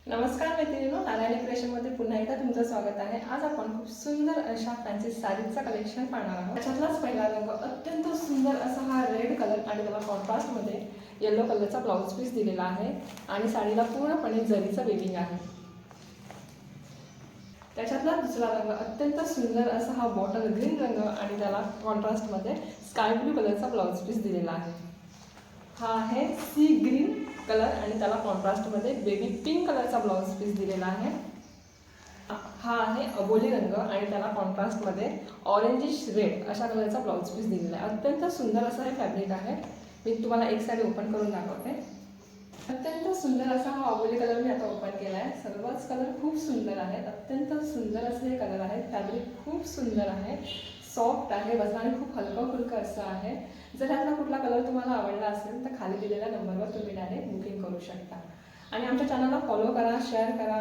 नमस्कार मैत्रिणींनो, नारायणी क्रिएशनमध्ये पुन्हा एकदा तुमचं स्वागत आहे। आज आपण खूप सुंदर अशा फॅन्सी साडीचा कलेक्शन पाहणार आहोत। त्याच्यातलाच पहिला रंग अत्यंत सुंदर असा हा रेड कलर आणि त्याला कॉन्ट्रास्टमध्ये येलो कलरचा ब्लाउज पीस दिलेला आहे आणि साडीला पूर्णपणे जरीचं वेविंग आहे। त्याच्यातला दुसरा रंग अत्यंत सुंदर असा हा बॉटल ग्रीन रंग आणि त्याला कॉन्ट्रास्टमध्ये स्काय ब्लू कलरचा ब्लाउज पीस दिलेला आहे। हा आहे सी ग्रीन कलर आणि त्याला कॉन्ट्रास्टमध्ये बेबी पिंक कलरचा ब्लाउज पीस दिलेला आहे। हा आहे अबोली रंग आणि त्याला कॉन्ट्रास्टमध्ये ऑरेंजिश रेड अशा कलरचा ब्लाउज पीस दिलेला आहे। अत्यंत सुंदर असं हे फॅब्रिक आहे। मी तुम्हाला एक साडी ओपन करून दाखवते। अत्यंत सुंदर असा हा अबोली कलर मी आता ओपन केला आहे। सर्वच कलर खूप सुंदर आहेत। अत्यंत सुंदर असे हे कलर आहेत। फॅब्रिक खूप सुंदर आहे, सॉफ्ट आहे, वजनाने खूप हलकं फुलकं असं आहे। जर यातला कुठला कलर तुम्हाला आवडला असेल तर खाली दिलेल्या नंबरवर तुम्ही डायरेक्ट बुकिंग करू शकता आणि आमच्या चॅनलला फॉलो करा, शेअर करा।